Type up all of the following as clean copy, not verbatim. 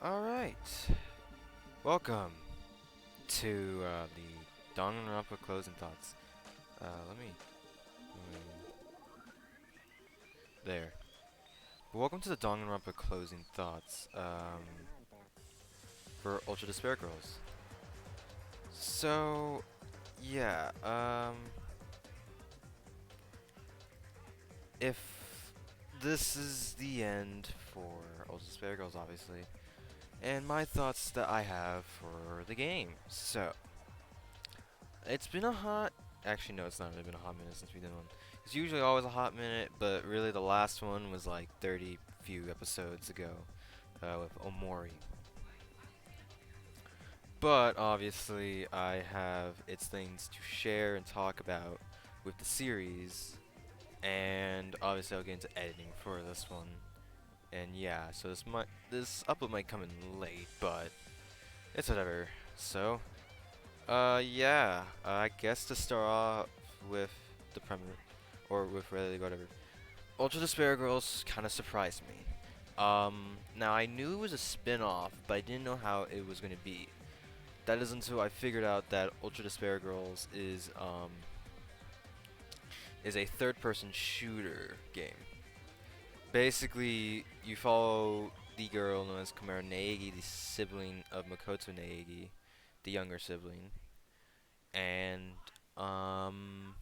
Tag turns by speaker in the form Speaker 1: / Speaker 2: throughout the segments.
Speaker 1: Alright, welcome to the Danganronpa closing thoughts. There. Welcome to the Danganronpa closing thoughts for Ultra Despair Girls. So, yeah, if this is the end for Ultra Despair Girls, obviously, and my thoughts that I have for the game. So, it's been a hot. Actually, no, it's not really been a hot minute since we did one. It's usually always a hot minute, but really the last one was like 30 few episodes ago with Omori. But obviously, I have its things to share and talk about with the series, and obviously I'll get into editing for this one. And yeah, so this upload might come in late, but it's whatever. So, yeah, I guess to start off with the premise, or with really whatever. Ultra Despair Girls kind of surprised me. Now I knew it was a spin-off, but I didn't know how it was going to be. That is until I figured out that Ultra Despair Girls is a third-person shooter game. Basically, you follow the girl known as Kumaru Naegi, the sibling of Makoto Naegi, the younger sibling, and um,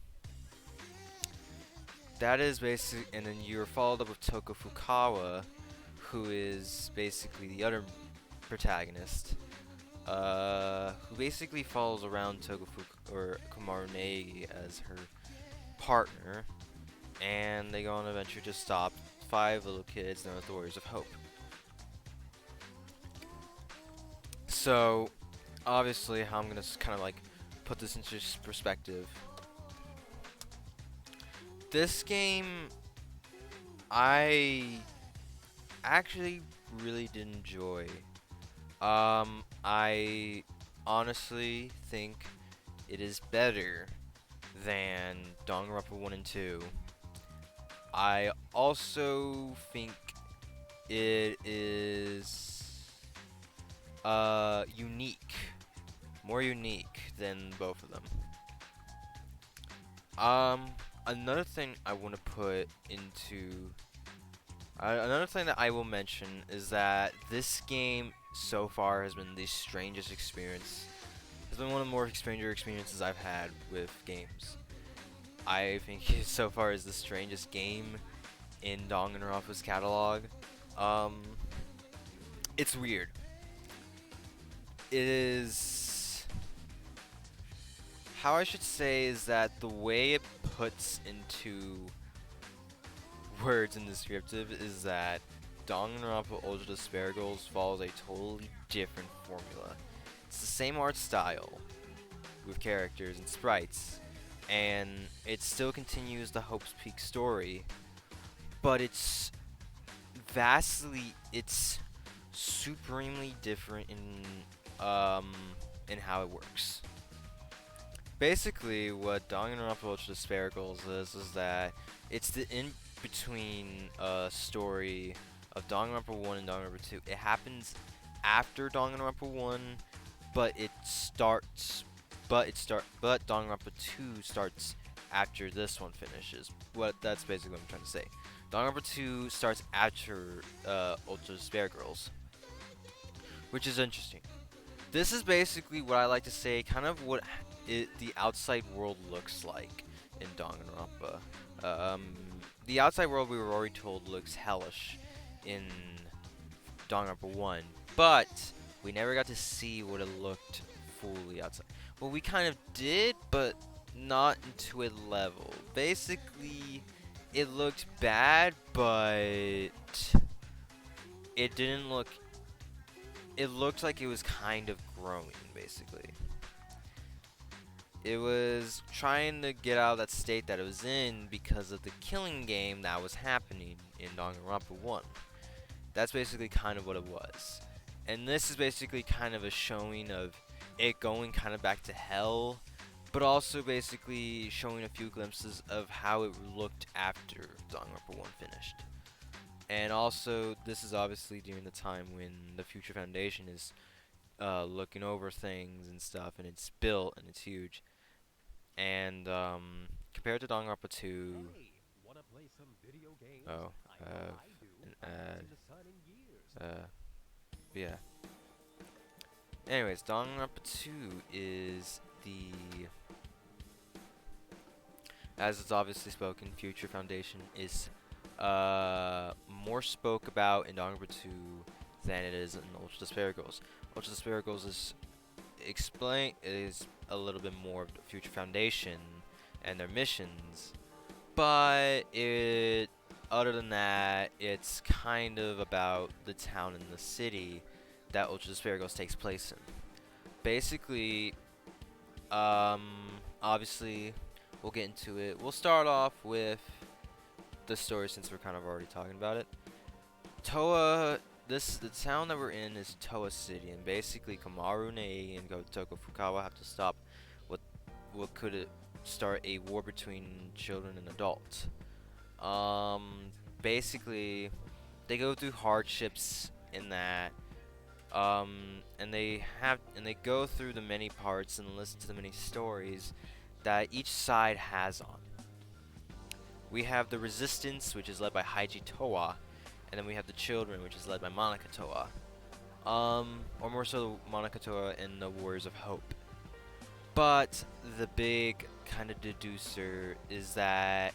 Speaker 1: that is basic. And then you're followed up with Toko Fukawa, who is basically the other protagonist, who basically follows around or Kumaru Naegi as her partner, and they go on an adventure to stop 5 little kids known as the Warriors of Hope. So, obviously, how I'm gonna kind of like put this into perspective. This game, I actually really did enjoy. I honestly think it is better than Danganronpa 1 and 2. I also think it is unique, more unique than both of them. Another thing I want to put into another thing that I will mention is that this game so far has been the strangest experience. It's been one of the more stranger experiences I've had with games. I think it so far is the strangest game in Danganronpa's catalog. Um, it's weird. It is. How I should say is that the way it puts into words in the descriptive is that Danganronpa Ultra Despair Girls follows a totally different formula. It's the same art style with characters and sprites, and it still continues the Hope's Peak story, but it's supremely different in how it works. Basically, what Danganronpa Ultra Despair Girls is that it's the in between story of Danganronpa 1 and Danganronpa 2. It happens after Danganronpa 1, but but Danganronpa 2 starts after this one finishes. That's basically what I'm trying to say. Danganronpa 2 starts after Ultra Despair Girls, which is interesting. This is basically what I like to say, kind of what the outside world looks like in Danganronpa. Um, the outside world we were already told looks hellish in Danganronpa 1, but we never got to see what it looked fully outside. Well, we kind of did, but not to a level. Basically, it looked bad, but it didn't look. It looked like it was kind of growing, basically. It was trying to get out of that state that it was in because of the killing game that was happening in Danganronpa 1. That's basically kind of what it was. And this is basically kind of a showing of it going kind of back to hell, but also basically showing a few glimpses of how it looked after Danganronpa 1 finished. And also, this is obviously during the time when the Future Foundation is looking over things and stuff, and it's built and it's huge. And compared to Danganronpa 2, oh, an ad, yeah. Anyways, Danganronpa 2 is the, as it's obviously spoken, Future Foundation is more spoke about in Danganronpa 2 than it is in Ultra Despair Girls. Ultra Despair Girls is a little bit more of the Future Foundation and their missions, but other than that, it's kind of about the town and the city that Ultra Despair Girls takes place in. Basically, um, obviously, we'll get into it. We'll start off with the story since we're kind of already talking about it. The town that we're in is Toa City, and basically Kumaru, Nei, and Toko Fukawa have to stop what could start a war between children and adults. Basically, they go through hardships in that, and they go through the many parts and listen to the many stories that each side has on. We have the Resistance, which is led by Haiji Toa, and then we have the Children, which is led by Monica Toa. Or more so Monica Toa and the Warriors of Hope. But the big kind of deducer is that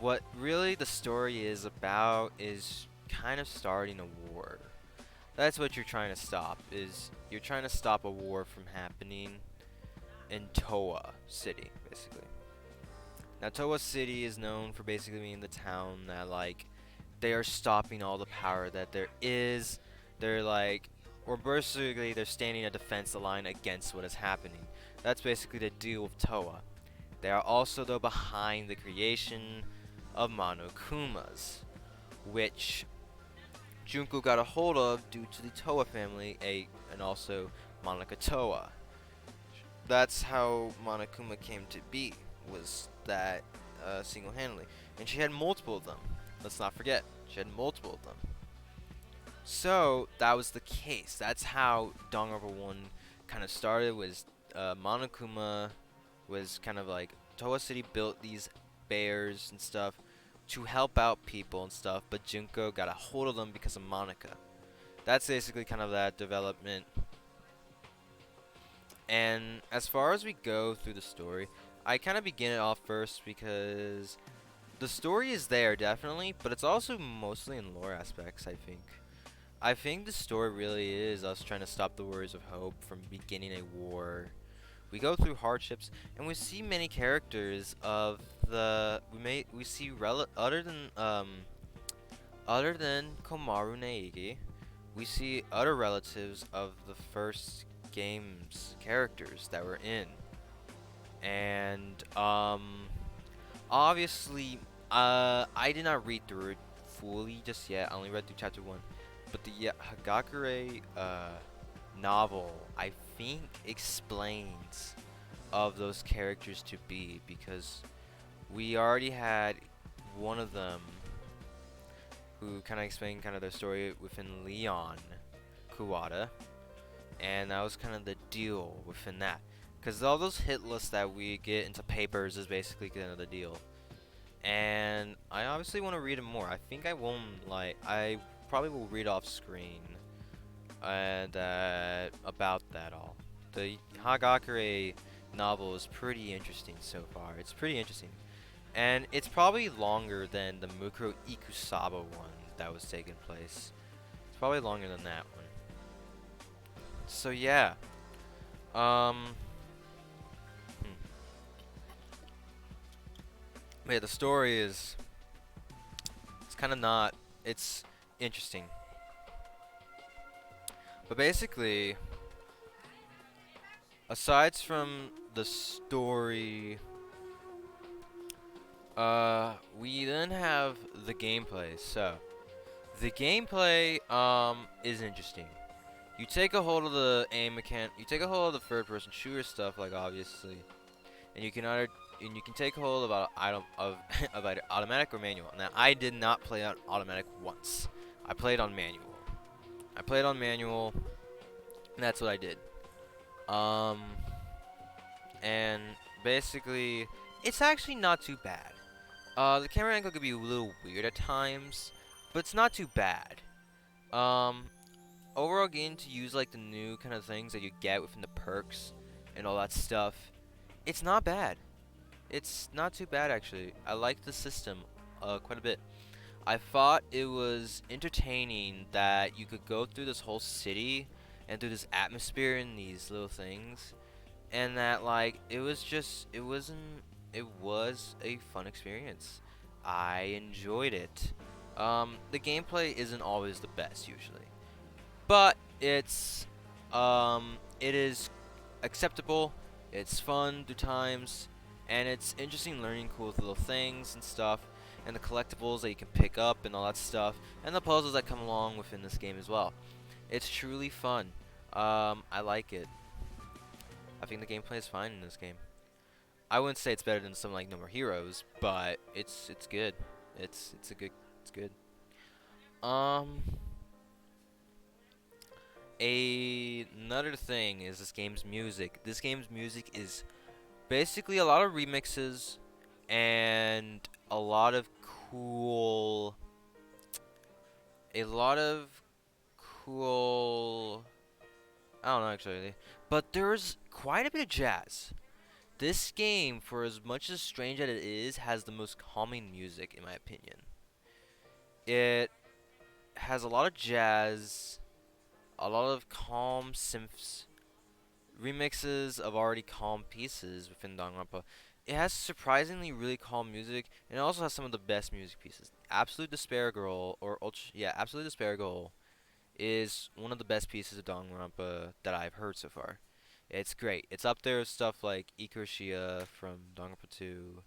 Speaker 1: what really the story is about is kind of starting a war. That's what you're trying to stop, is you're trying to stop a war from happening in Toa City, basically. Now, Toa City is known for basically being the town that, like, they are stopping all the power that there is. They're like, or basically they're standing a defense line against what is happening. That's basically the deal with Toa. They are also, though, behind the creation of Monokumas, which Junko got a hold of due to the Toa family, and also Monica Toa. That's how Monokuma came to be, was that single-handedly. And she had multiple of them. Let's not forget, she had multiple of them. So, that was the case. That's how Danganronpa 1 kind of started, was Monokuma was kind of like, Toa City built these bears and stuff to help out people and stuff, but Junko got a hold of them because of Monica. That's basically kind of that development. And as far as we go through the story, I kind of begin it off first because the story is there, definitely, but it's also mostly in lore aspects, I think. I think the story really is us trying to stop the Warriors of Hope from beginning a war. We go through hardships, and we see many characters of the we see other than Komaru Neigi, we see other relatives of the first game's characters that were in, and obviously I did not read through it fully just yet. I only read through chapter 1, but the Hagakure novel, I think, explains of those characters to be, because we already had one of them who kind of explained kind of their story within Leon Kuwata, and that was kind of the deal within that, because all those hit lists that we get into papers is basically kind of the deal. And I obviously want to read them more. I think I probably will read off screen and about that all. The Hagakure novel is pretty interesting so far. It's pretty interesting. And it's probably longer than the Mukuro Ikusaba one that was taking place. It's probably longer than that one. So yeah. Yeah, the story is, it's kind of not, it's interesting. But basically, aside from the story, we then have the gameplay. So, the gameplay is interesting. You take a hold of the aim mechanic, you take a hold of the third person shooter stuff, like, obviously, and you can either and you can take hold of of either automatic or manual. Now, I did not play on automatic once. I played on manual. I played on manual, and that's what I did. Um, and basically, it's actually not too bad. The camera angle could be a little weird at times, but it's not too bad. Um, Overall, getting to use like the new kind of things that you get within the perks and all that stuff, it's not bad. It's not too bad actually. I like the system quite a bit. I thought it was entertaining that you could go through this whole city and through this atmosphere and these little things, and that like it was a fun experience. I enjoyed it. The gameplay isn't always the best usually, but it is acceptable. It's fun through times, and it's interesting learning cool little things and stuff, and the collectibles that you can pick up and all that stuff, and the puzzles that come along within this game as well. It's truly fun. I like it. I think the gameplay is fine in this game. I wouldn't say it's better than some like No More Heroes, but it's good. It's good. Um, Another thing is this game's music. This game's music is basically a lot of remixes and a lot of cool a lot of cool I don't know actually, but there's quite a bit of jazz. This game, for as much as strange as it is, has the most calming music in my opinion. It has a lot of jazz, a lot of calm synths, remixes of already calm pieces within Danganronpa. It has surprisingly really calm music, and it also has some of the best music pieces. Absolute Despair Girl, or Absolute Despair Girl is one of the best pieces of Danganronpa that I've heard so far. It's great. It's up there with stuff like Ikushia from Danganronpa 2,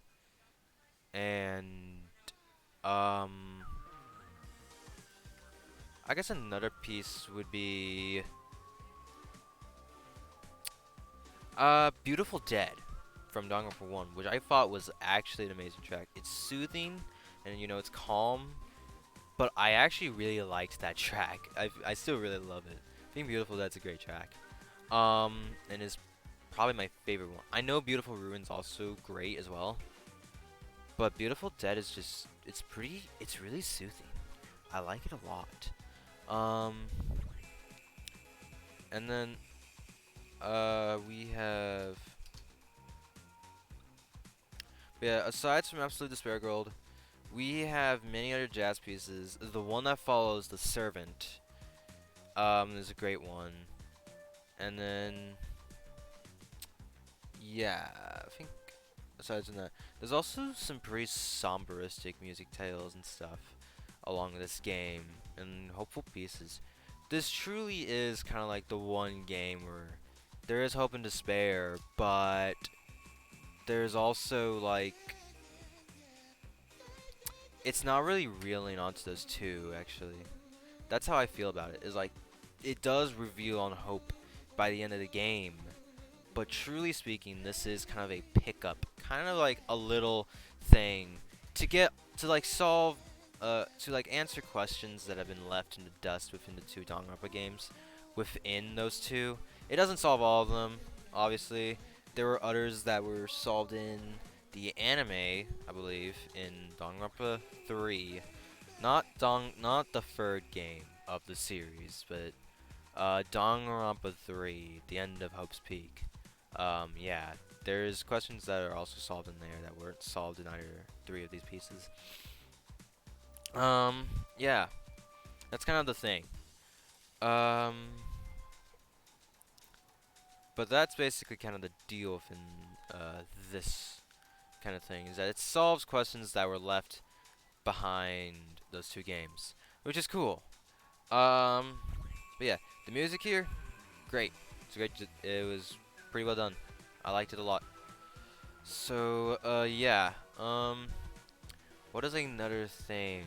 Speaker 1: and um, I guess another piece would be Beautiful Dead from Danganronpa 1, which I thought was actually an amazing track. It's soothing, and it's calm, but I actually really liked that track. I still really love it. I think Beautiful Dead's a great track. And is probably my favorite one. I know Beautiful Ruin's also great as well, but Beautiful Dead is just, it's really soothing. I like it a lot. And then, we have, yeah, aside from Absolute Despair Gold, we have many other jazz pieces. The one that follows, The Servant, is a great one. And then, yeah, I think aside from that, there's also some pretty somberistic music tales and stuff along this game, and hopeful pieces. This truly is kind of like the one game where there is hope and despair, but there's also like, it's not really reeling onto those two, actually. That's how I feel about it, is like, it does reveal on hope by the end of the game, but truly speaking, this is kind of a pickup, kind of like a little thing to get to like solve, to like answer questions that have been left in the dust within the two Danganronpa games. Within those two, it doesn't solve all of them. Obviously, there were others that were solved in the anime, I believe, in Danganronpa 3, not the third game of the series, but Danganronpa 3, The End of Hope's Peak. Yeah, there's questions that are also solved in there that weren't solved in either three of these pieces. Yeah, that's kind of the thing. Um, but that's basically kind of the deal within this kind of thing, is that it solves questions that were left behind those two games, which is cool. But yeah, the music here, great. It's great. It was pretty well done. I liked it a lot. So, yeah. What is another thing?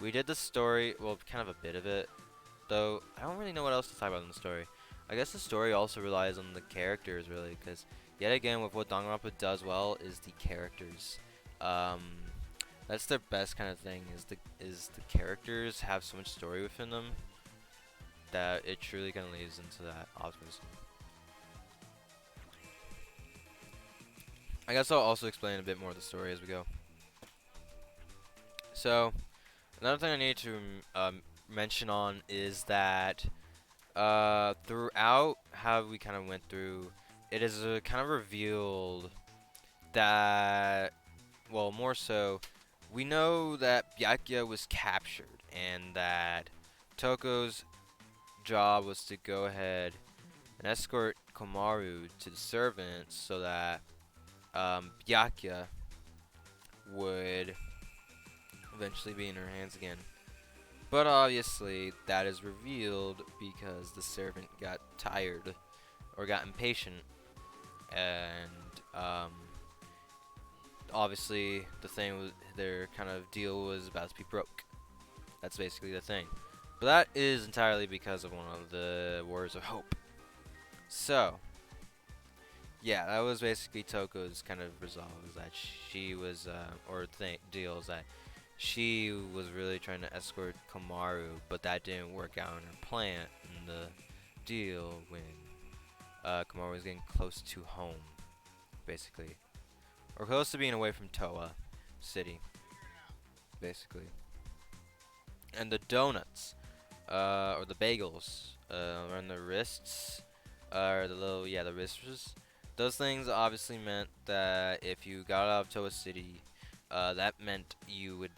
Speaker 1: We did the story, well, kind of a bit of it, though I don't really know what else to talk about in the story. I guess the story also relies on the characters, really, because Yet again, with what Danganronpa does well is the characters. Um, that's their best kind of thing. Is the characters have so much story within them that it truly kind of leads into that optimism. I guess I'll also explain a bit more of the story as we go. So, another thing I need to mention on is that throughout how we kind of went through, it is kind of revealed that, well, more so, we know that Byakuya was captured and that Toko's job was to go ahead and escort Kumaru to the servants so that Byakuya would eventually be in her hands again. But obviously, that is revealed because the servant got tired or got impatient, and obviously the thing was their kind of deal was about to be broke. That's basically the thing. But that is entirely because of one of the Warriors of Hope. So, yeah, that was basically Toko's kind of resolve, is that she was, or deal is that she was really trying to escort Kumaru, but that didn't work out in her plan in the deal when Kumaru was getting close to home, basically. Or close to being away from Toa City, basically. And the donuts, or the bagels, on the wrists, or the little, yeah, the wristers. Those things obviously meant that if you got out of Toa City, that meant you would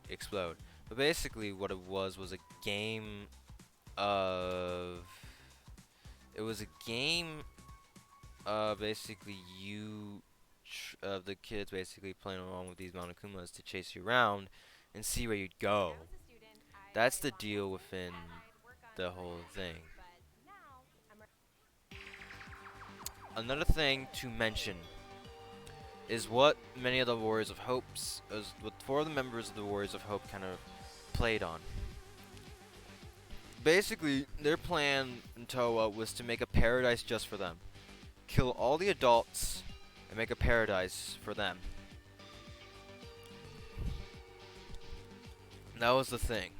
Speaker 1: explode. But basically, what it was a game of. It was a game of basically of the kids basically playing along with these Monokumas to chase you around and see where you'd go. That's the deal within the whole thing. Another thing to mention is what many of the Warriors of Hopes, what 4 of the members of the Warriors of Hope kind of played on. Basically, their plan in Toa was to make a paradise just for them. Kill all the adults and make a paradise for them. That was the thing.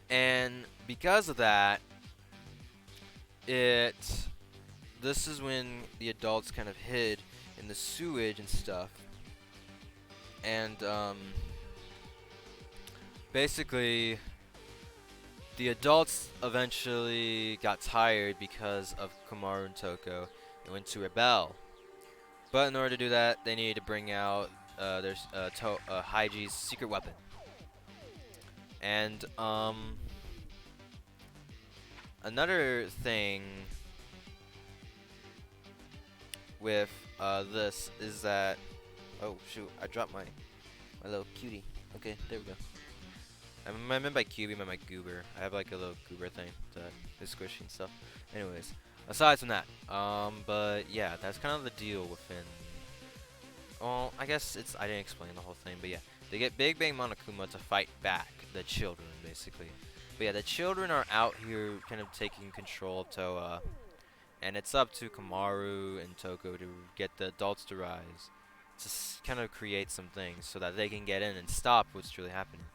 Speaker 1: And because of that, this is when the adults kind of hid in the sewage and stuff. And basically the adults eventually got tired because of Kumaru and Toko and went to rebel. But in order to do that, they needed to bring out Haiji's secret weapon. And another thing with this is that, oh shoot, I dropped my little cutie. Okay, there we go. I meant by cutie, I meant by goober. I have like a little goober thing that is squishy and stuff. Anyways, aside from that, but yeah, that's kind of the deal within. Well, I guess I didn't explain the whole thing, but yeah, they get Big Bang Monokuma to fight back the children, basically. But yeah, the children are out here kind of taking control of Toa, and it's up to Kumaru and Toko to get the adults to rise, to kind of create some things so that they can get in and stop what's truly happening.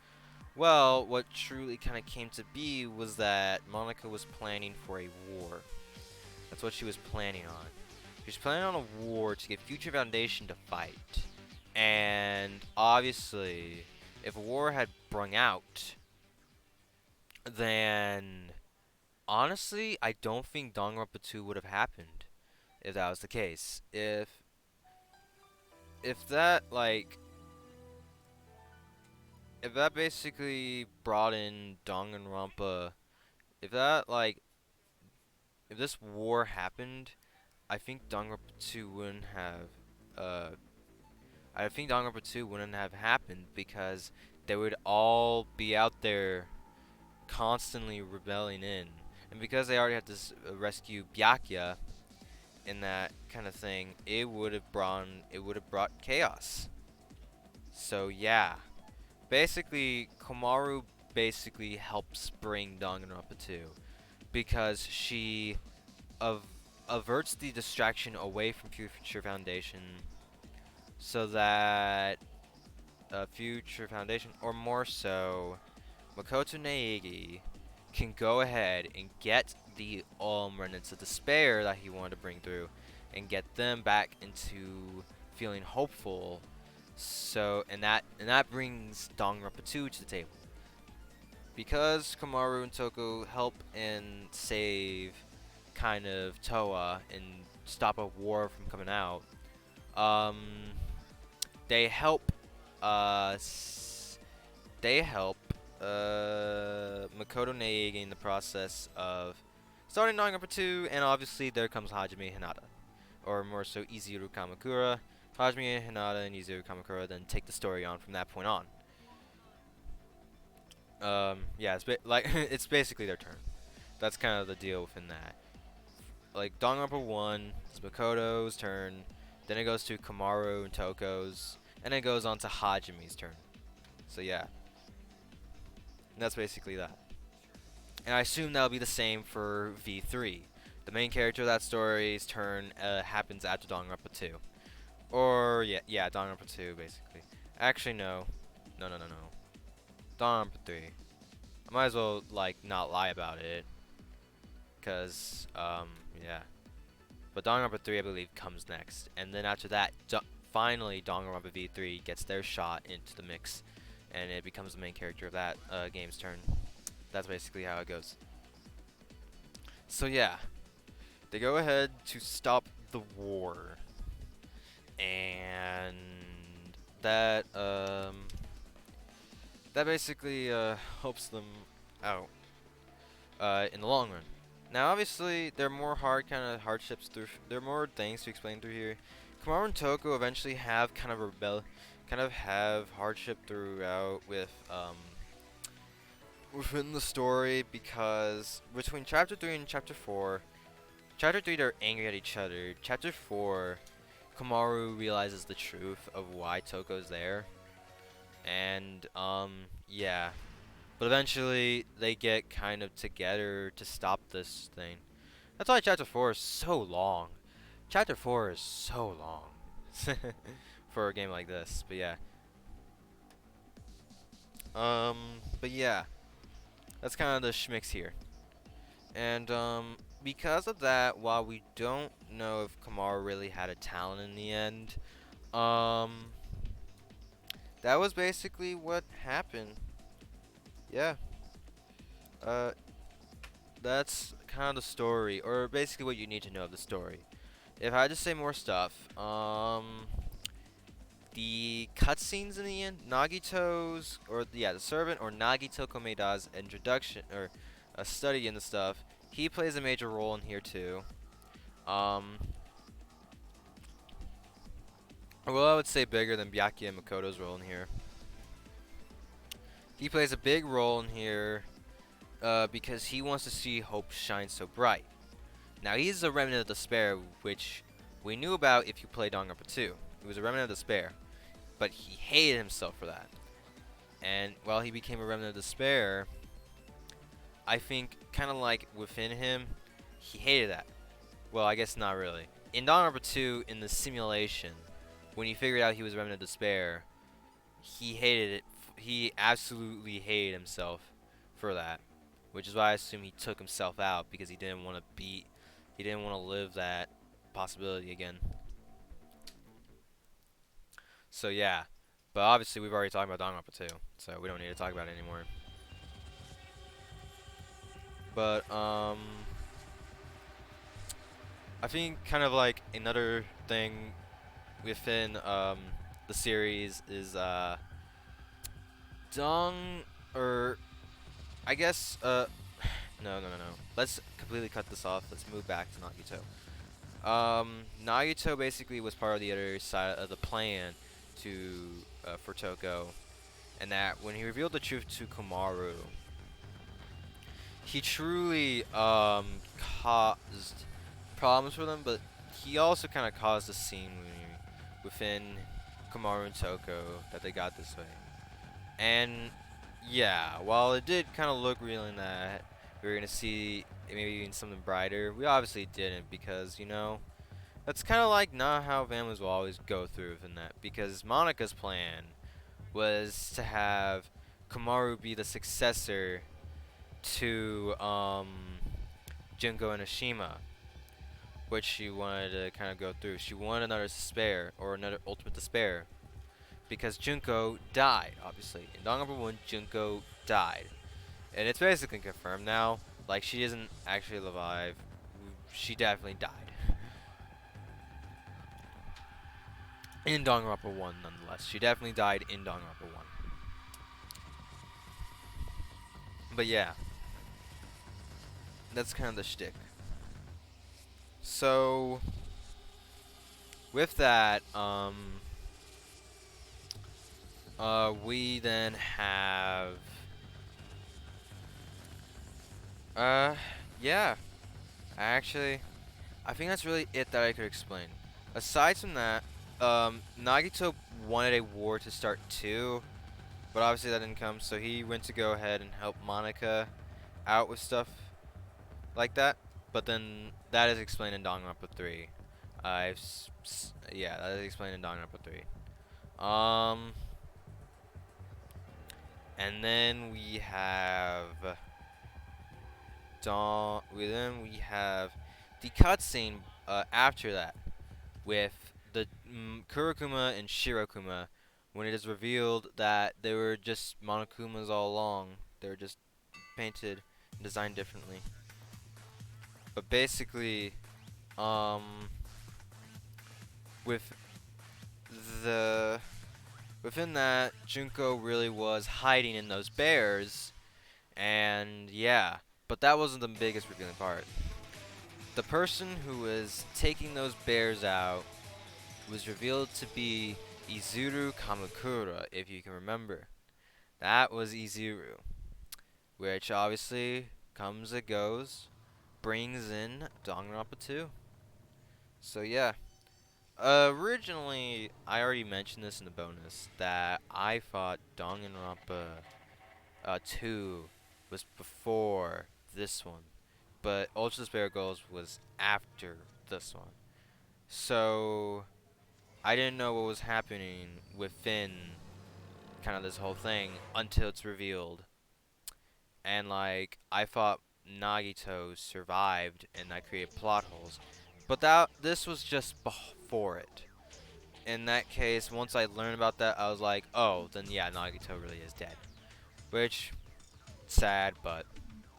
Speaker 1: Well, what truly kind of came to be was that Monica was planning for a war. That's what she was planning on. She was planning on a war to get Future Foundation to fight. And obviously, if a war had brung out, then honestly, I don't think Danganronpa 2 would have happened if that was the case. If that basically brought in Danganronpa, if this war happened, I think Danganronpa 2 wouldn't have happened because they would all be out there constantly rebelling in. And because they already had to rescue Byakuya in that kind of thing, it would have brought chaos. So yeah. Basically, Kumaru basically helps bring Danganronpa 2 because she averts the distraction away from Future Foundation, so that Future Foundation, or more so, Makoto Neigi, can go ahead and get the remnants of despair that he wanted to bring through, and get them back into feeling hopeful. So, and that brings Danganronpa 2 to the table, because Kumaru and Toko help and save kind of Toa and stop a war from coming out. Um, they help uh, they help Makoto Neige in the process of starting Danganronpa 2, and obviously there comes Hajime Hinata, or more so Izuru Kamakura. Hajime Hinata and Izuru Kamakura then take the story on from that point on. Yeah, like it's basically their turn. That's kind of the deal within that. Like Danganronpa 1 is Makoto's turn, then it goes to Kumaru and Toko's, and it goes on to Hajime's turn. So yeah, and that's basically that. And I assume that'll be the same for V3. The main character of that story's turn happens after Danganronpa 2. Or, yeah, Danganronpa 2, basically. Actually, no. No. Danganronpa 3. I might as well, like, not lie about it. Because, yeah. But Danganronpa 3, I believe, comes next. And then after that, finally, Danganronpa V3 gets their shot into the mix. And it becomes the main character of that game's turn. That's basically how it goes. So yeah, they go ahead to stop the war, and that that basically helps them out in the long run. Now, obviously, there are more hardships through. There are more things to explain through here. Kumaru and Toko eventually have kind of have hardship throughout with within the story, because between chapter 3 and chapter 4, chapter 3 they're angry at each other. Chapter 4, Kumaru realizes the truth of why Toko's there, and yeah, but eventually they get kind of together to stop this thing. That's why chapter 4 is so long. Chapter 4 is so long for a game like this. But yeah, but yeah. That's kind of the schmicks here. And because of that, while we don't know if Kumaru really had a talent in the end, that was basically what happened. Yeah. Uh, that's kind of the story, or basically what you need to know of the story. If I had to say more stuff, the cutscenes in the end, the servant or Nagito Komeda's introduction or a study in the stuff, he plays a major role in here too. Well, I would say bigger than Byakuya Makoto's role in here. He plays a big role in here because he wants to see hope shine so bright. Now, he's a remnant of despair, which we knew about if you played Danganronpa 2. He was a remnant of despair, but he hated himself for that. And while he became a remnant of despair, I think kind of like within him, he hated that. Well, I guess not really. In Danganronpa 2, in the simulation, when he figured out he was a remnant of despair, he hated it. He absolutely hated himself for that, which is why I assume he took himself out, because he didn't want to live that possibility again. So yeah, but obviously we've already talked about Danganronpa 2, so we don't need to talk about it anymore. But I think kind of like another thing within the series is or I guess no. Let's completely cut this off. Let's move back to Nagito. Nagito basically was part of the other side of the plan to for Toko, and that when he revealed the truth to Kumaru, he truly caused problems for them, but he also kind of caused a scene within Kumaru and Toko that they got this way. And yeah, while it did kind of look we were gonna see maybe even something brighter. We obviously didn't because, you know, that's kind of like not how families will always go through within that. Because Monika's plan was to have Kumaru be the successor to Junko and Ashima, which she wanted to kind of go through. She wanted another despair, or another ultimate despair, because Junko died, obviously. In Dong number 1, Junko died. And it's basically confirmed now, like, she isn't actually alive. She definitely died. In Danganronpa 1, nonetheless. She definitely died in Danganronpa 1. But yeah, that's kind of the shtick. So, with that, we then have, yeah, actually, I think that's really it that I could explain. Aside from that, Nagito wanted a war to start too, but obviously that didn't come, so he went to go ahead and help Monica out with stuff like that. But then that is explained in Danganronpa 3. Yeah, that is explained in Danganronpa 3. And then we have we have the cutscene after that with the Kurokuma and Shirokuma, when it is revealed that they were just Monokumas all along. They were just painted and designed differently. But basically, with the within that, Junko really was hiding in those bears, and yeah, but that wasn't the biggest revealing part. The person who was taking those bears out was revealed to be Izuru Kamakura, if you can remember. That was Izuru, which obviously comes and goes, brings in Danganronpa 2. So yeah, originally I already mentioned this in the bonus that I thought Danganronpa 2 was before this one, but Ultra Despair Girls was after this one. So I didn't know what was happening within kind of this whole thing until it's revealed. And like I thought Nagito survived and I created plot holes. But this was just before it. In that case, once I learned about that, I was like, oh, then yeah, Nagito really is dead. Which, sad, but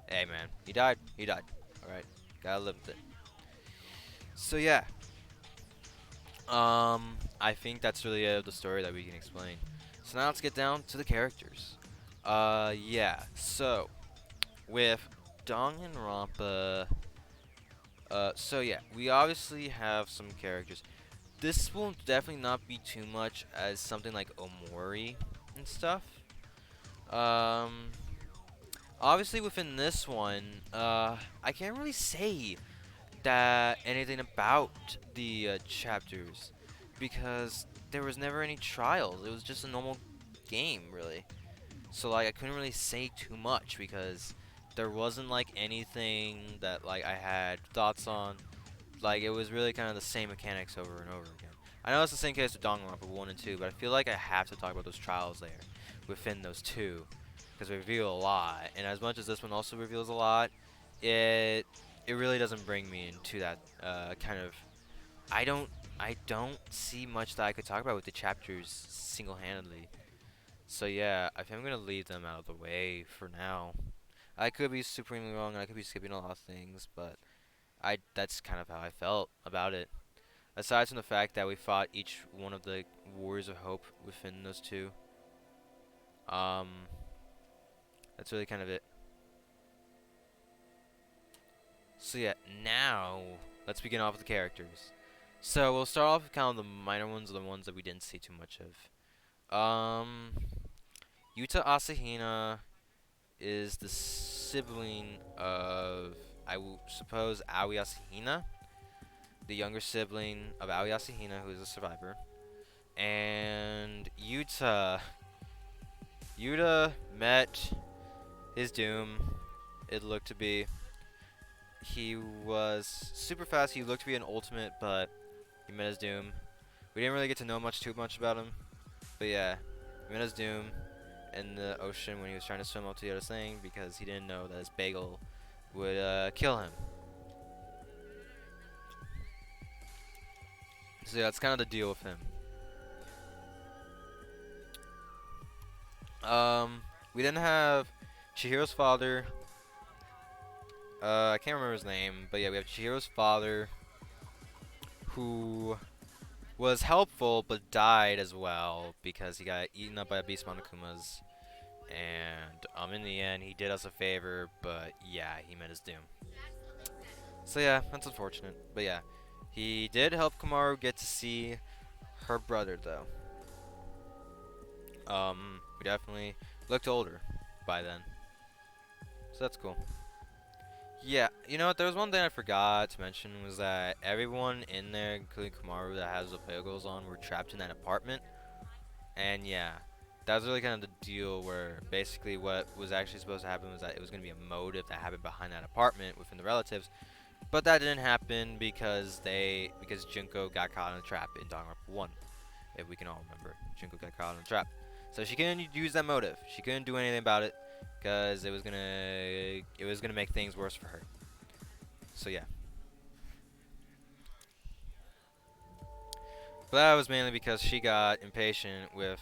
Speaker 1: hey man, he died. He died. Alright, gotta live with it. So yeah, I think that's really it of the story that we can explain. So now let's get down to the characters. Yeah, so with Danganronpa, so yeah, we obviously have some characters. This will definitely not be too much as something like Omori and stuff. Um, Obviously within this one, I can't really say that anything about the chapters because there was never any trials. It was just a normal game, really. So like I couldn't really say too much because there wasn't like anything that like I had thoughts on. Like it was really kind of the same mechanics over and over again. I know it's the same case with Danganronpa 1 and 2, but I feel like I have to talk about those trials there within those two because they reveal a lot. And as much as this one also reveals a lot, it really doesn't bring me into that kind of. I don't I don't see much that I could talk about with the chapters single-handedly. So yeah, I think I'm gonna leave them out of the way for now. I could be supremely wrong, and I could be skipping a lot of things, but that's kind of how I felt about it. Aside from the fact that we fought each one of the Warriors of Hope within those two, um, that's really kind of it. So yeah, now let's begin off with the characters. So we'll start off with kind of the minor ones, or the ones that we didn't see too much of. Yuta Asahina is the sibling of, I will suppose, Aoi Asahina, the younger sibling of Aoi Asahina, who is a survivor. And Yuta met his doom it looked to be. He was super fast. He looked to be an ultimate, but he met his doom. We didn't really get to know too much about him, but yeah, he met his doom in the ocean when he was trying to swim up to the other thing because he didn't know that his bagel would kill him. So yeah, that's kind of the deal with him. We didn't have Chihiro's father. I can't remember his name, but yeah, we have Chihiro's father, who was helpful but died as well because he got eaten up by beast Monokumas. And in the end, he did us a favor, but yeah, he met his doom. So yeah, that's unfortunate. But yeah, he did help Kumaru get to see her brother though. We definitely looked older by then, so that's cool. Yeah, you know what? There was one thing I forgot to mention was that everyone in there, including Kumaru, that has the bagels on, were trapped in that apartment. And yeah, that was really kind of the deal where basically what was actually supposed to happen was that it was going to be a motive that happened behind that apartment within the relatives. But that didn't happen because Junko got caught in a trap in Danganronpa 1. If we can all remember, Junko got caught in a trap. So she couldn't use that motive. She couldn't do anything about it because it was gonna make things worse for her. So yeah. But that was mainly because she got impatient with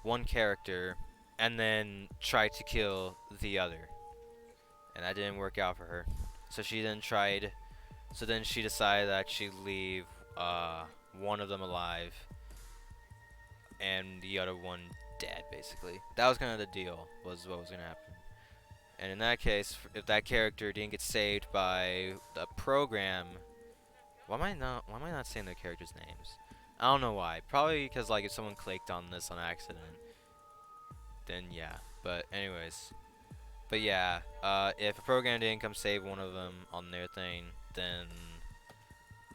Speaker 1: one character and then tried to kill the other. And that didn't work out for her. So then she decided that she'd leave one of them alive and the other one dead, basically. That was kind of the deal, was what was going to happen. And in that case, if that character didn't get saved by the program, why am I not saying their characters' names? I don't know why. Probably because like if someone clicked on this on accident, then yeah. But anyways, but yeah, if a program didn't come save one of them on their thing, then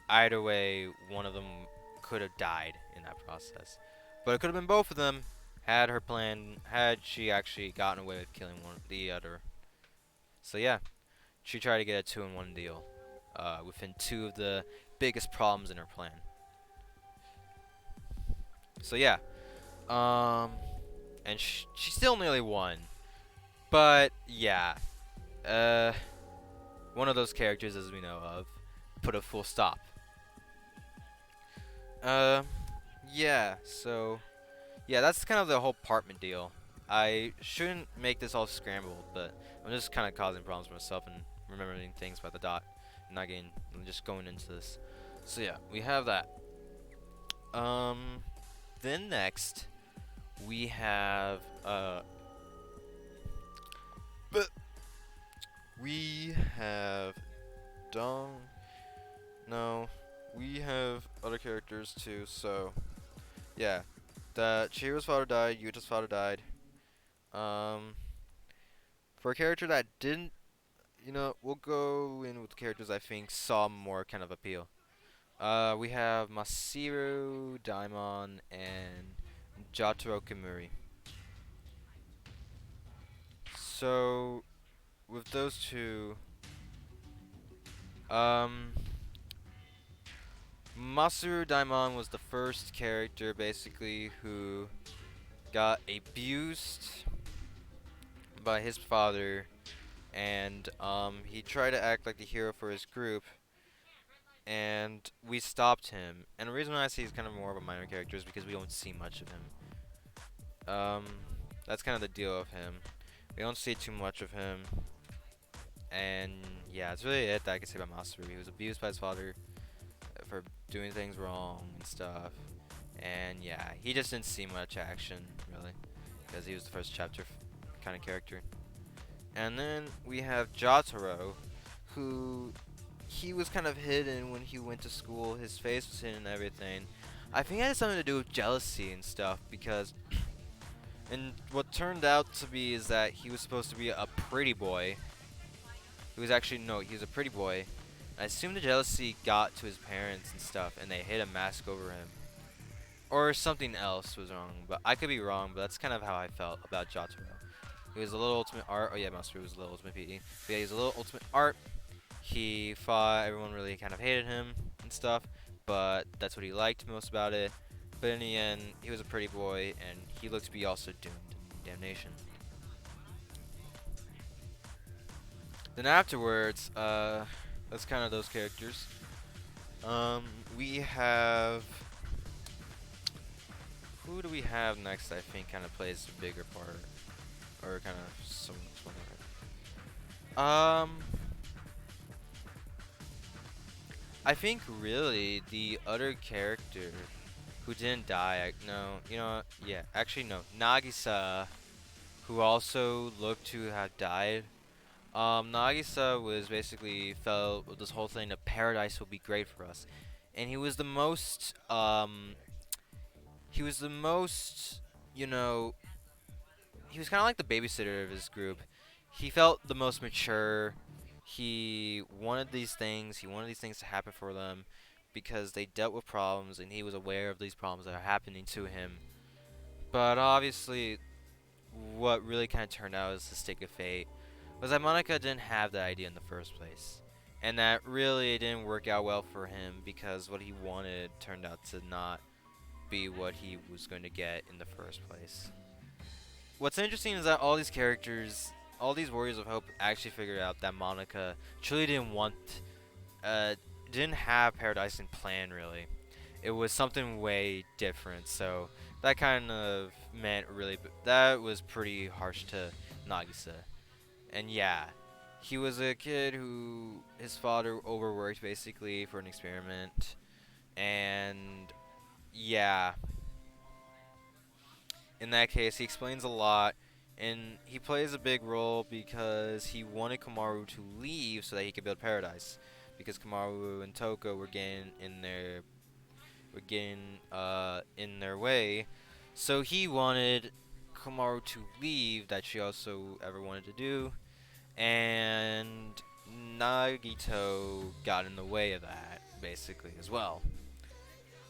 Speaker 1: either way, one of them could have died in that process. But it could have been both of them had she actually gotten away with killing the other. So yeah, she tried to get a 2-in-1 deal within two of the biggest problems in her plan. So yeah, and she still nearly won. But yeah, uh, one of those characters, as we know of, put a full stop. Uh, yeah. So yeah, that's kind of the whole apartment deal. I shouldn't make this all scrambled, but I'm just kind of causing problems for myself and remembering things by the dot, and not getting just going into this. So yeah, we have that. Then next we have but we have Dong. No, we have other characters too. So yeah, that Chihiro's father died, Yuta's father died. Um, for a character that didn't, we'll go in with characters I think saw more kind of appeal. We have Masiro, Daimon, and Jatarokamuri. So with those two, um, Masaru Daimon was the first character basically who got abused by his father, and he tried to act like the hero for his group, and we stopped him. And the reason why I say he's kind of more of a minor character is because we don't see much of him. That's kind of the deal of him. We don't see too much of him, and yeah, that's really it that I can say about Masaru. He was abused by his father for doing things wrong and stuff, and yeah, he just didn't see much action really because he was the first chapter kind of character. And then we have Jotaro, who he was kind of hidden when he went to school. His face was hidden and everything. I think it had something to do with jealousy and stuff because and what turned out to be is that he was supposed to be a pretty boy. He was actually no, he was a pretty boy. I assume the jealousy got to his parents and stuff, and they hid a mask over him. Or something else was wrong, but I could be wrong, but that's kind of how I felt about Jotaro. He was a little ultimate art. Oh yeah, Masiro was a little ultimate PE. But yeah, he's a little ultimate art. He fought. Everyone really kind of hated him and stuff, but that's what he liked most about it. But in the end, he was a pretty boy, and he looked to be also doomed to damnation. Then afterwards, that's kind of those characters. Um, we have who do we have next? I think kind of plays a bigger part, or kind of some. I think really the other character who didn't die. No, you know, what? Yeah, actually no, Nagisa, who also looked to have died. Nagisa was basically felt with this whole thing of paradise will be great for us, and he was the most, you know, he was kind of like the babysitter of his group. He felt the most mature. He wanted these things. He wanted these things to happen for them because they dealt with problems, and he was aware of these problems that are happening to him. But obviously, what really kind of turned out as the stick of fate was that Monica didn't have that idea in the first place. And that really didn't work out well for him because what he wanted turned out to not be what he was going to get in the first place. What's interesting is that all these characters, all these Warriors of Hope actually figured out that Monica truly uh, didn't have Paradise in plan really. It was something way different, so that kind of meant really, that was pretty harsh to Nagisa. And yeah, he was a kid who his father overworked basically for an experiment. And yeah, in that case, he explains a lot. And he plays a big role because he wanted Kumaru to leave so that he could build paradise. Because Kumaru and Toko were getting in their way. So he wanted Kumaru to leave, that she also ever wanted to do, and Nagito got in the way of that, basically, as well.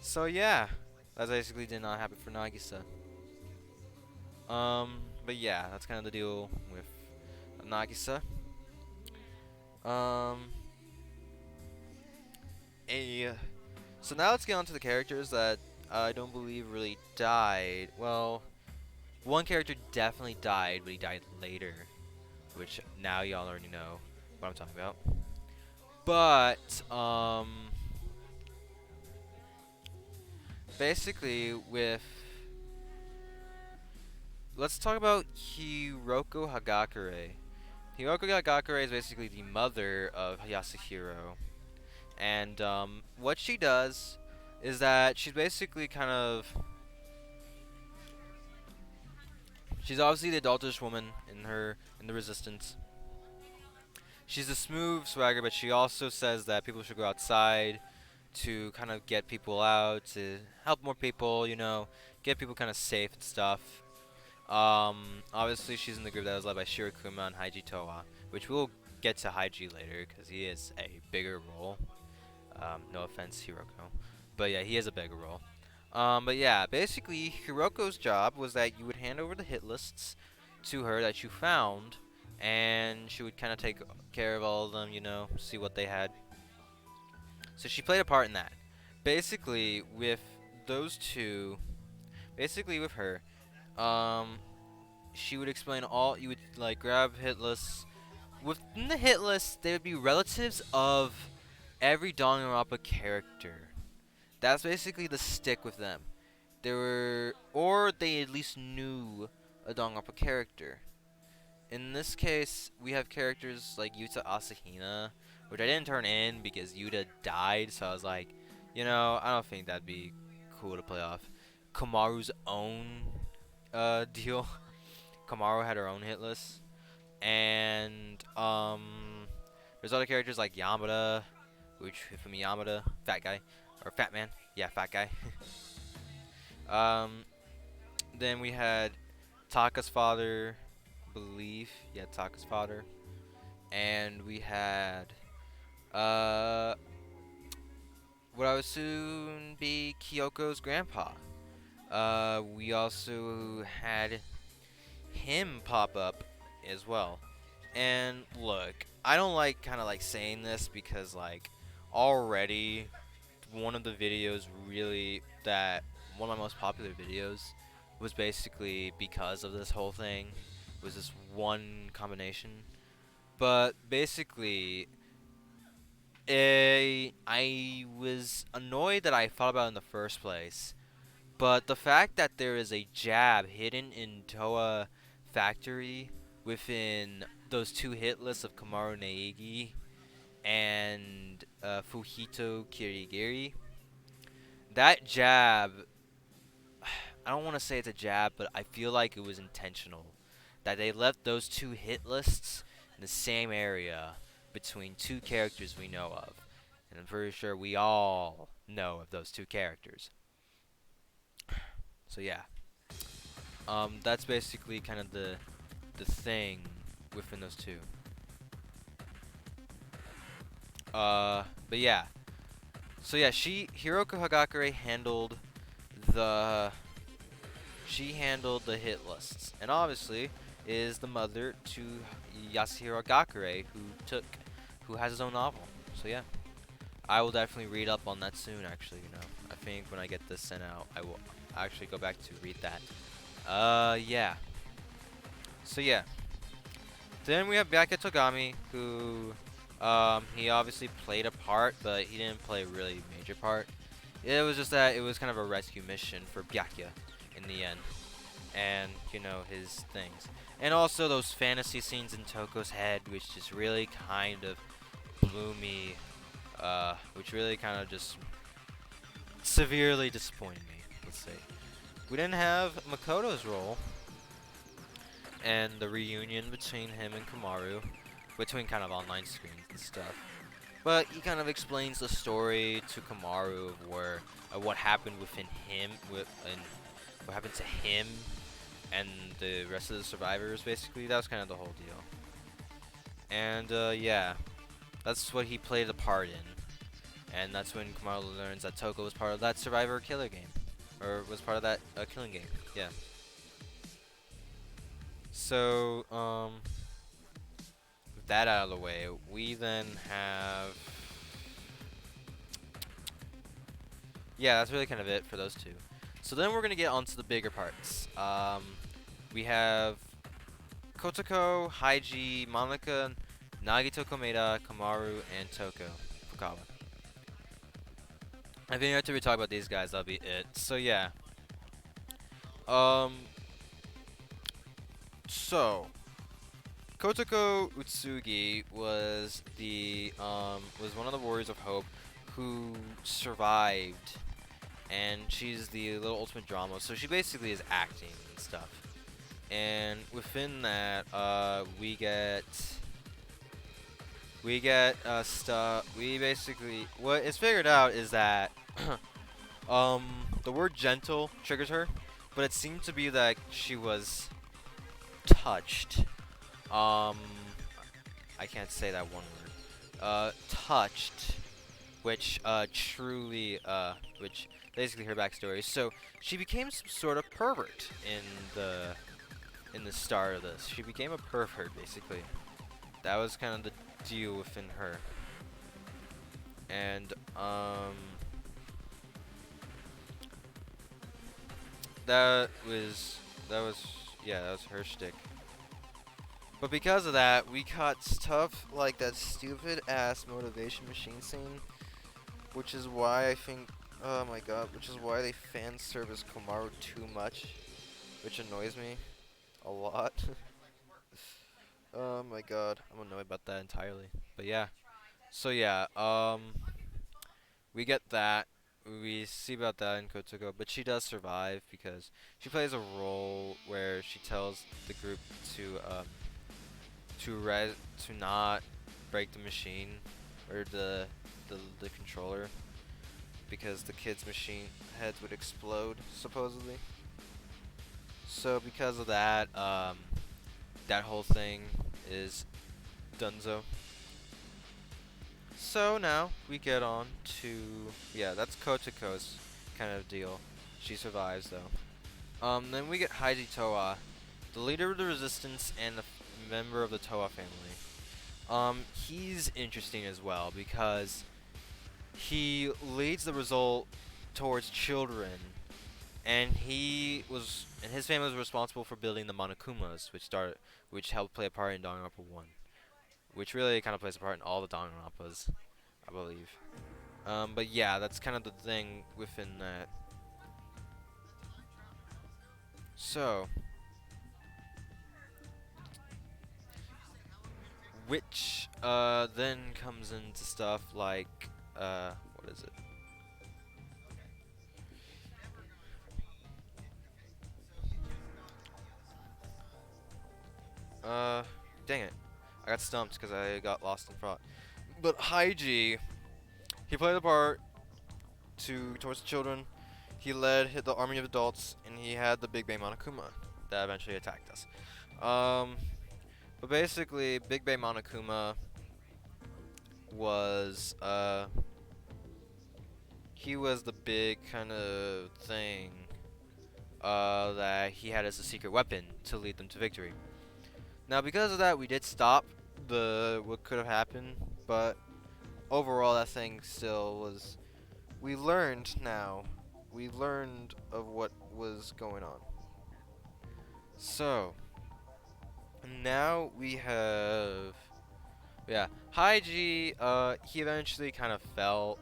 Speaker 1: So yeah, that basically did not happen for Nagisa. But yeah, that's kind of the deal with Nagisa. Um, a, so now let's get on to the characters that I don't believe really died. Well, one character definitely died, but he died later, which now y'all already know what I'm talking about. But basically with let's talk about Hiroko Hagakure. Hiroko Hagakure is basically the mother of Yasuhiro, and what she does is that she's basically kind of she's obviously the adultish woman in the resistance. She's a smooth swagger, but she also says that people should go outside to kind of get people out, to help more people, you know, get people kind of safe and stuff. Obviously she's in the group that was led by Shirokuma and Haiji Toa, which we'll get to Haiji later because he is a bigger role. No offense, Hiroko, but yeah, he is a bigger role. But yeah, basically Hiroko's job was that you would hand over the hit lists to her that you found, and she would kind of take care of all of them, you know, see what they had. So she played a part in that. Basically, with those two, basically with her, um, she would explain all. You would like grab hit lists. Within the hit list, they would be relatives of every Danganronpa character. That's basically the stick with them. They were, or they at least knew a Danganronpa character. In this case, we have characters like Yuta Asahina, which I didn't turn in because Yuta died, so I was like, you know, I don't think that'd be cool to play off. Kumaru's own deal. Kumaru had her own hit list. And there's other characters like Yamada, which from Yamada, fat guy, or fat man, yeah, fat guy. um, then we had Taka's father, believe, yeah, Taka's father, and we had uh, what I would soon be Kyoko's grandpa. We also had him pop up as well. And look, I don't like kind of like saying this because like already one of the videos really that one of my most popular videos was basically because of this whole thing was this one combination. But basically, I was annoyed that I thought about it in the first place. But the fact that there is a jab hidden in Toa Factory within those two hit lists of Kumaru Neigi and Fujito Kirigiri, that jab, I don't want to say it's a jab, but I feel like it was intentional. That they left those two hit lists in the same area between two characters we know of. And I'm pretty sure we all know of those two characters. So yeah. That's basically kind of the thing within those two. But yeah. So yeah, Hiroko Hagakure the hit lists, and obviously is the mother to Yasuhiro Hagakure, who has his own novel. So yeah, I will definitely read up on that soon. Actually, I think when I get this sent out, I will actually go back to read that. Yeah. So yeah. Then we have Baku Togami, who, he obviously played a part, but he didn't play a really major part. It was just that it was kind of a rescue mission for Byakuya in the end, and his things, and also those fantasy scenes in Toko's head, which just really kind of blew me, which really kind of just severely disappointed me. Let's say we didn't have Makoto's role and the reunion between him and Kumaru, between kind of online screens and stuff. But he kind of explains the story to Kumaru of what happened within him, and what happened to him and the rest of the survivors. Basically, that was kind of the whole deal. And yeah, that's what he played a part in, and that's when Kumaru learns that Toko was part of that survivor killer game, or was part of that killing game. Yeah. So, with that out of the way, we then have... Yeah, that's really kind of it for those two. So then we're going to get onto the bigger parts. We have Kotoko, Haiji, Monica, Nagito Komeda, Kumaru, and Toko Fukawa. I think after we talk about these guys, that'll be it. So yeah. So Kotoko Utsugi was one of the Warriors of Hope who survived, and she's the little ultimate drama. So she basically is acting and stuff. And within that, we get stuff. We basically, what is figured out is that the word gentle triggers her, but it seemed to be that she was touched. I can't say that one word. Touched, which which basically her backstory. So she became some sort of pervert in the start of this. She became a pervert basically. That was kind of the deal within her. And that was her shtick. But because of that, we got stuff like that stupid ass motivation machine scene, which is why I think, oh my god, which is why they fan service Kumaru too much, which annoys me a lot. Oh my god, I'm annoyed about that entirely. But yeah, so yeah, we get that. We see about that in Kotoko, but she does survive because she plays a role where she tells the group to not break the machine or the controller, because the kids' machine heads would explode supposedly. So because of that, that whole thing is donezo. So now we get on to, yeah, that's Kotoko's kind of deal. She survives though. Then we get Haiji Toa, the leader of the resistance and a member of the Toa family. He's interesting as well because he leads the result towards children, and his family was responsible for building the Monokumas, which helped play a part in Danganronpa 1, which really kind of plays a part in all the Danganronpas, I believe. But yeah, that's kind of the thing within that. So, which then comes into stuff like what is it? Uh, Dang it, I got stumped because I got lost in thought. But Haiji, he played the part towards the children. He led the army of adults, and he had the Big Bang Monokuma that eventually attacked us. Um, but basically, Big Bang Monokuma was he was the big kind of thing that he had as a secret weapon to lead them to victory. Now, because of that, we did stop the what could have happened, but overall, that thing still was. We learned now. We learned of what was going on. So now we have, yeah, Haiji. He eventually kind of fell.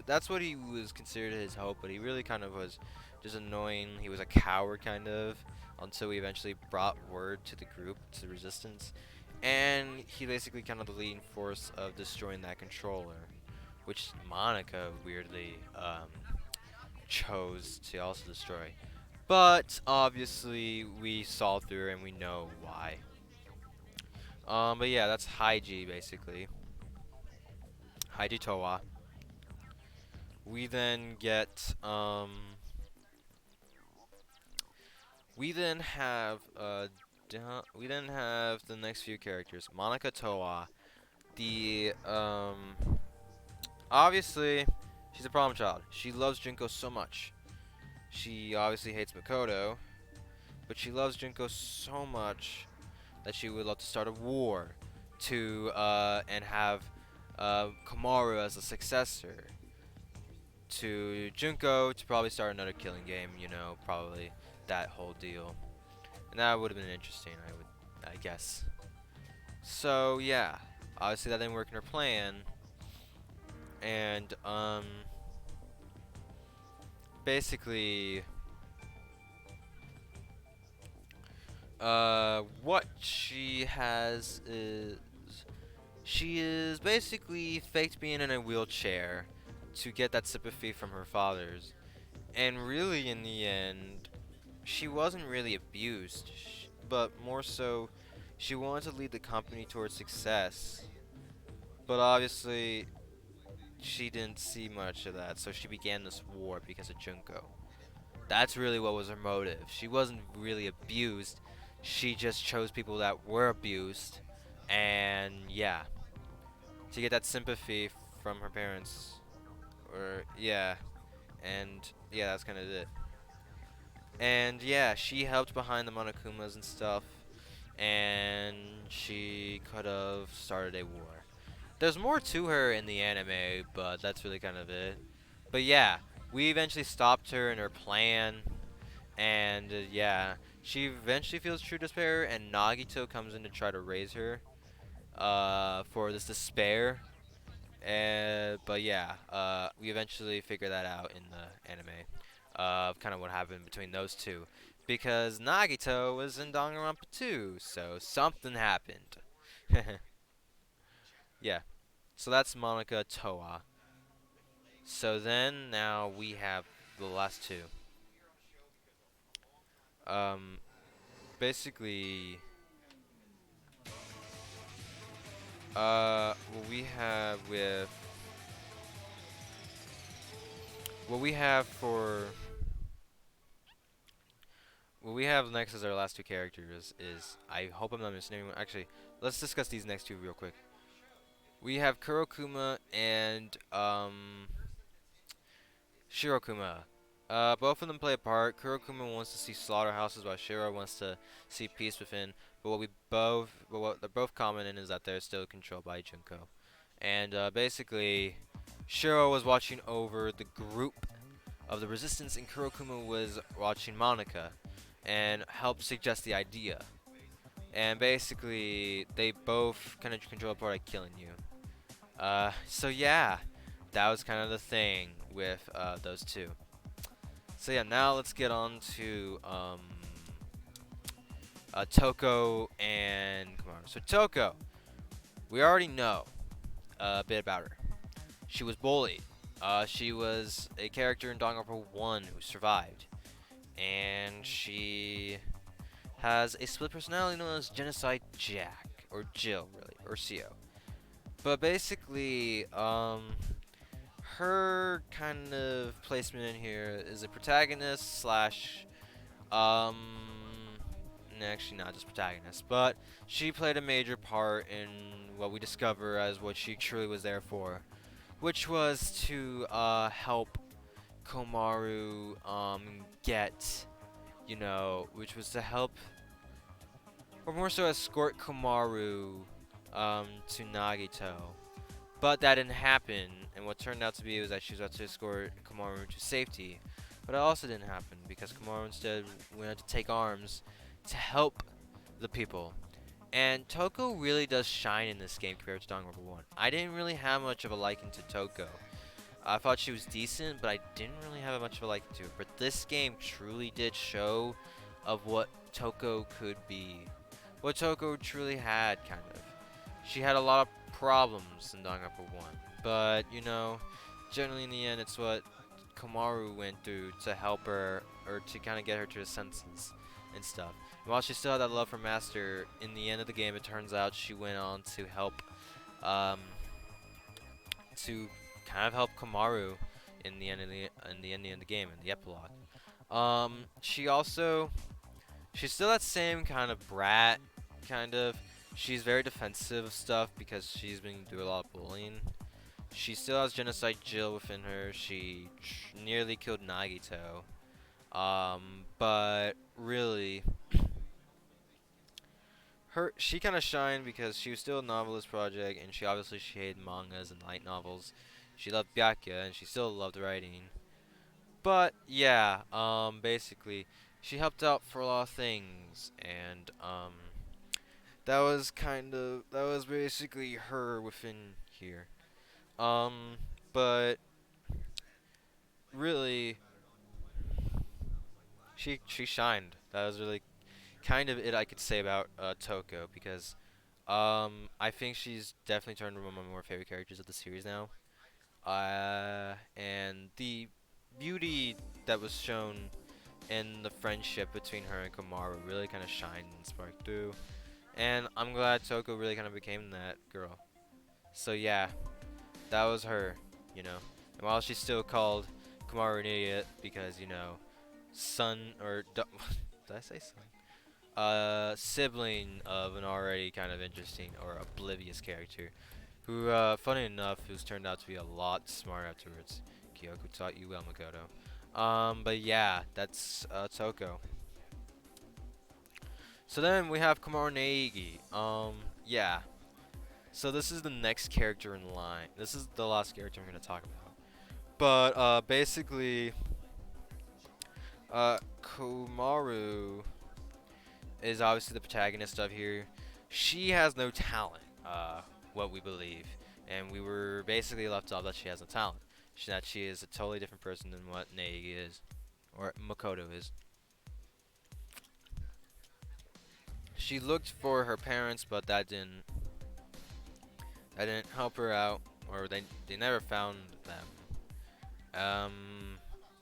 Speaker 1: That's what he was considered his hope, but he really kind of was just annoying. He was a coward kind of until we eventually brought word to the group, to the resistance, and he basically kind of the leading force of destroying that controller, which Monica weirdly chose to also destroy. But obviously we saw through and we know why. But yeah, that's Haiji basically. Haiji Towa. We then get we then have we then have the next few characters. Monica Towa. The obviously she's a problem child. She loves Junko so much. She obviously hates Makoto, but she loves Junko so much that she would love to start a war to and have Kumaru as a successor to Junko, to probably start another killing game, you know, probably that whole deal. And that would have been interesting, I guess. So yeah, obviously that didn't work in her plan, and basically what she has is she is basically faked being in a wheelchair to get that sympathy from her fathers. And really, in the end, she wasn't really abused, but more so, she wanted to lead the company towards success. But obviously, she didn't see much of that, so she began this war because of Junko. That's really what was her motive. She wasn't really abused, she just chose people that were abused, and yeah, to get that sympathy from her parents. Or, yeah, and yeah, that's kind of it. And yeah, she helped behind the Monokumas and stuff, and she could have started a war. There's more to her in the anime, but that's really kind of it. But yeah, we eventually stopped her in her plan, and yeah, she eventually feels true despair, and Nagito comes in to try to raise her for this despair. But yeah, we eventually figure that out in the anime of kind of what happened between those two, because Nagito was in Danganronpa 2, so something happened. Yeah, so that's Monica Toa. So then now we have the last two. Um, Basically, what we have with what we have for what we have next as our last two characters is, I hope I'm not missing anyone. Actually, let's discuss these next two real quick. We have Kurokuma and Shirokuma. Both of them play a part. Kurokuma wants to see slaughterhouses, while Shiro wants to see peace within. But what they're both common in is that they're still controlled by Junko. And basically, Shiro was watching over the group of the resistance, and Kurokuma was watching Monica, and helped suggest the idea. And basically, they both kind of control a part by killing you. So yeah, that was kind of the thing with those two. So yeah, now let's get on to Toko and Kumaru. So Toko, we already know a bit about her. She was bullied. She was a character in Danganronpa 1 who survived, and she has a split personality known as Genocide Jack, or Jill, really, or CO. But basically, her kind of placement in here is a protagonist slash Um, actually not just protagonist, but she played a major part in what we discover as what she truly was there for, which was to help Komaru get, which was to help, or more so escort Komaru to Nagito. But that didn't happen, and what turned out to be was that she was about to escort Komaru to safety. But it also didn't happen because Komaru instead went to take arms to help the people. And Toko really does shine in this game compared to Danganronpa 1. I didn't really have much of a liking to Toko. I thought she was decent, but I didn't really have much of a liking to her. But this game truly did show of what Toko could be. What Toko truly had, kind of. She had a lot of problems in Danganronpa 1. But, generally in the end, it's what Komaru went through to help her, or to kind of get her to her senses and stuff. And while she still had that love for Master, in the end of the game, it turns out she went on to help, to kind of help Komaru in the end of the game, in the epilogue. She's still that same kind of brat, kind of. She's very defensive of stuff because she's been through a lot of bullying. She still has Genocide Jill within her. She nearly killed Nagito. But really, she kind of shined because she was still a novelist project, and she hated mangas and light novels. She loved Byakuya, and she still loved writing. But yeah, basically, she helped out for a lot of things, and that was basically her within here. But really, she shined. That was really kind of it I could say about Toko, because I think she's definitely turned into one of my more favorite characters of the series now. And the beauty that was shown in the friendship between her and Kumaru really kind of shined and sparked through. And I'm glad Toko really kind of became that girl. So yeah, that was her, you know. And while she's still called Kumaru an idiot because, son or did I say son? Sibling of an already kind of interesting or oblivious character, who, funny enough, who's turned out to be a lot smarter afterwards. Kyoku taught you well, Makoto. But yeah, that's Toko. So then we have Komaru Neigi. Yeah. So this is the next character in line. This is the last character I'm gonna talk about. But basically, Komaru is obviously the protagonist of here. She has no talent, what we believe, and we were basically left off that she has no talent. That she is a totally different person than what Neigi is, or Makoto is. She looked for her parents, but that didn't help her out, or they never found them.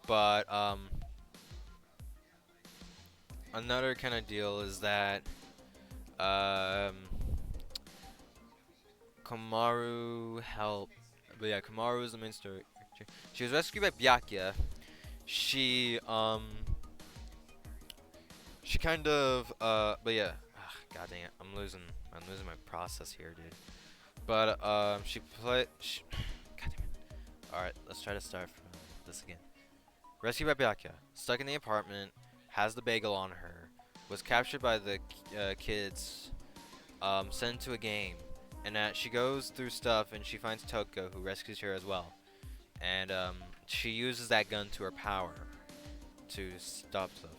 Speaker 1: But another kind of deal is that um, Komaru helped. But yeah, Komaru is the main story character. She was rescued by Byakuya. She she kind of but yeah, god dang it, I'm losing my process here, dude. But she played. God damn it. All right, let's try to start from this again. rescued by Byakuya, stuck in the apartment, has the bagel on her, was captured by the kids, sent to a game, and that she goes through stuff and she finds Toko, who rescues her as well, and she uses that gun to her power to stop stuff.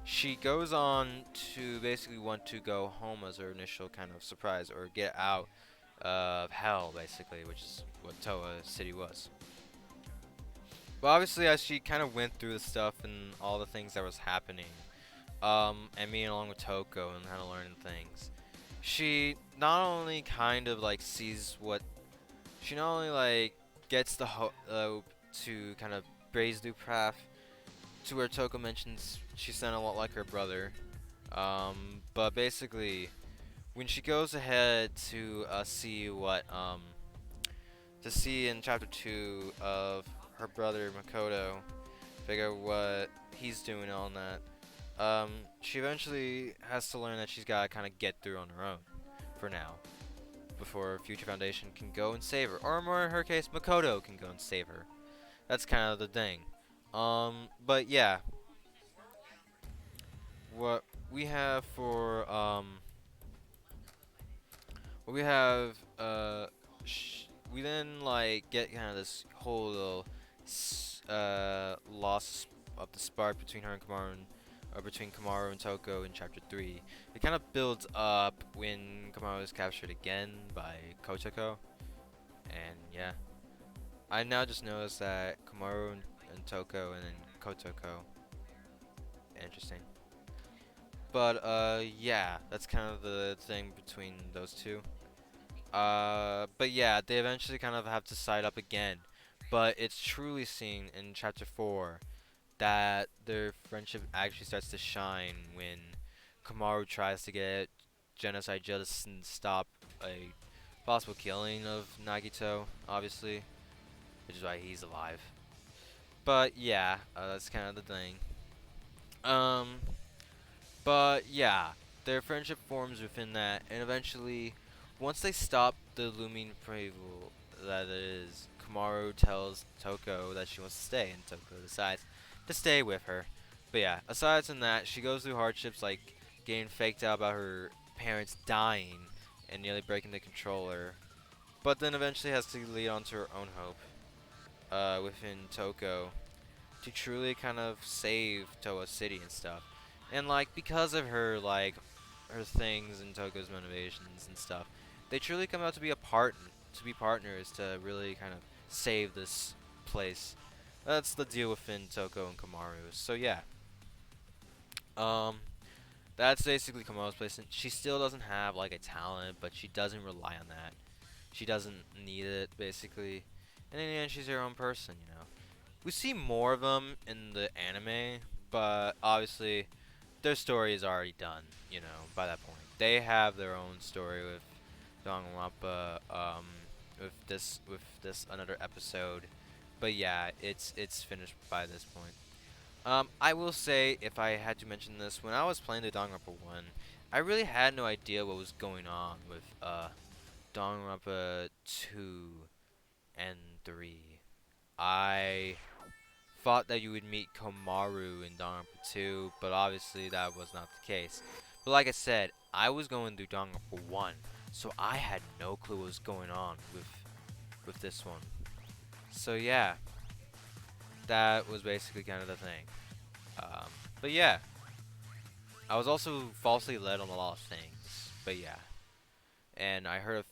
Speaker 1: She goes on to basically want to go home as her initial kind of surprise, or get out of hell, basically, which is what Toa City was. But obviously, as she kind of went through the stuff and all the things that was happening, and me along with Toko and kind of learning things, she not only kind of like sees what she not only like gets the hope to kind of blaze new path to where Toko mentions she sounded a lot like her brother, but basically when she goes ahead to see what to see in chapter 2 of her brother Makoto, figure out what he's doing on that. She eventually has to learn that she's gotta kind of get through on her own, for now, before Future Foundation can go and save her, or more in her case, Makoto can go and save her. That's kind of the thing. But yeah, what we have for what we have we then like get kind of this whole little loss of the spark between her and Kumaru, or between Kumaru and Toko in chapter 3. It kind of builds up when Kumaru is captured again by Kotoko, and yeah, I now just noticed that Kumaru and Toko and then Kotoko. Interesting. But yeah, that's kind of the thing between those two. But yeah, they eventually kind of have to side up again. But it's truly seen in chapter 4 that their friendship actually starts to shine when Kumaru tries to get genocide justice and stop a possible killing of Nagito, obviously, which is why he's alive. But yeah, that's kind of the thing. Um, but yeah, their friendship forms within that, and eventually, once they stop the looming peril that it is, Kumaru tells Toko that she wants to stay, and Toko decides to stay with her. But yeah, aside from that, she goes through hardships like getting faked out about her parents dying and nearly breaking the controller, but then eventually has to lead on to her own hope within Toko to truly kind of save Toa City and stuff. And like because of her like her things and Toko's motivations and stuff, they truly come out to be to be partners to really kind of save this place. That's the deal within Toko and Kumaru. So yeah. Um that's basically Kumaru's place, and she still doesn't have like a talent, but she doesn't rely on that. She doesn't need it basically. And in the end she's her own person, you know. We see more of them in the anime, but obviously their story is already done, you know, by that point. They have their own story with Danganronpa, with this another episode. But yeah, it's finished by this point. I will say, if I had to mention this, when I was playing the Danganronpa 1, I really had no idea what was going on with Danganronpa 2 and 3. I thought that you would meet Komaru in Danganronpa 2, but obviously that was not the case. But like I said, I was going through Danganronpa 1, so I had no clue what was going on with this one. So yeah, that was basically kind of the thing. Um, but yeah, I was also falsely led on a lot of things. But yeah, and I heard of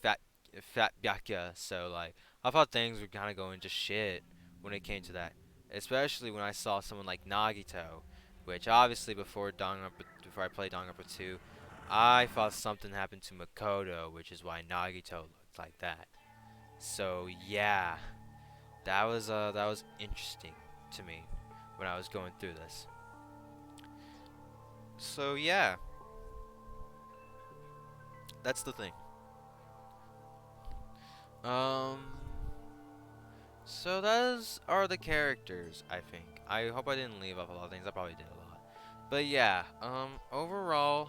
Speaker 1: fat Byakuya, so like I thought things were kind of going to shit when it came to that. Especially when I saw someone like Nagito, which obviously before I played Danganronpa 2, I thought something happened to Makoto, which is why Nagito looked like that. So yeah, that was interesting to me when I was going through this. So yeah, that's the thing. Um, so those are the characters, I think. I hope I didn't leave off a lot of things. I probably did a lot. But yeah, overall,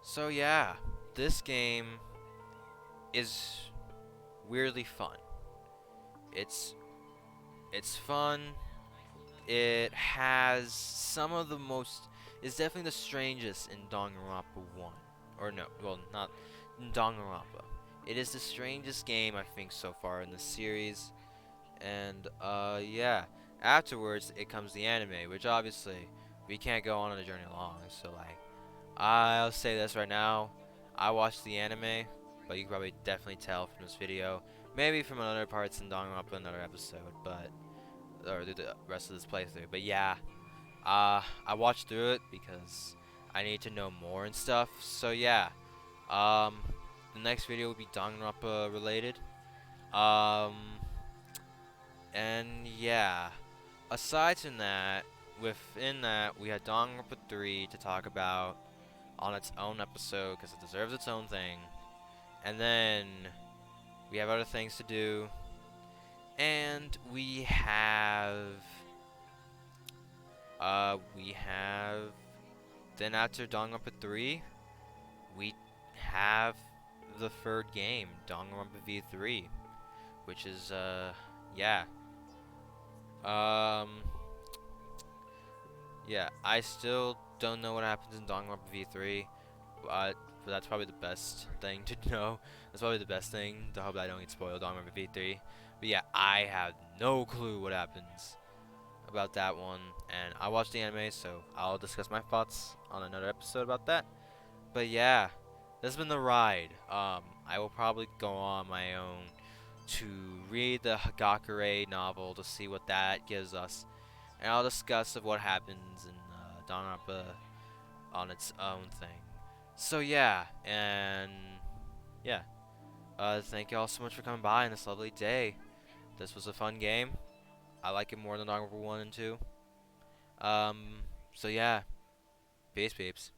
Speaker 1: so yeah, this game is weirdly fun. It's it's fun. it has some of the most. It's definitely the strangest in Danganronpa 1. Or no, well, not in Danganronpa. It is the strangest game I think so far in the series. And yeah. Afterwards, it comes the anime, which obviously we can't go on a journey along. So like, I'll say this right now. I watched the anime, but you can probably definitely tell from this video. Maybe from other parts in Danganronpa another episode, but or the rest of this playthrough. But yeah, I watched through it because I need to know more and stuff. So yeah, um, the next video will be Danganronpa related. Um, and yeah, aside from that, within that we had Danganronpa 3 to talk about on its own episode because it deserves its own thing. And then we have other things to do, and we have then after Danganronpa 3, we have the third game, Danganronpa V3, which is yeah. Um yeah, I still don't know what happens in Danganronpa V3. But that's probably the best thing to know. That's probably the best thing to hope that I don't get spoiled on Danganronpa V3. But yeah, I have no clue what happens about that one, and I watched the anime, so I'll discuss my thoughts on another episode about that. But yeah, this has been the ride. I will probably go on my own to read the Hagakure novel to see what that gives us, and I'll discuss of what happens in Danganronpa on its own thing. So yeah, and yeah, thank you all so much for coming by on this lovely day. This was a fun game. I like it more than Danganronpa 1 and 2. Um, so yeah, peace peeps.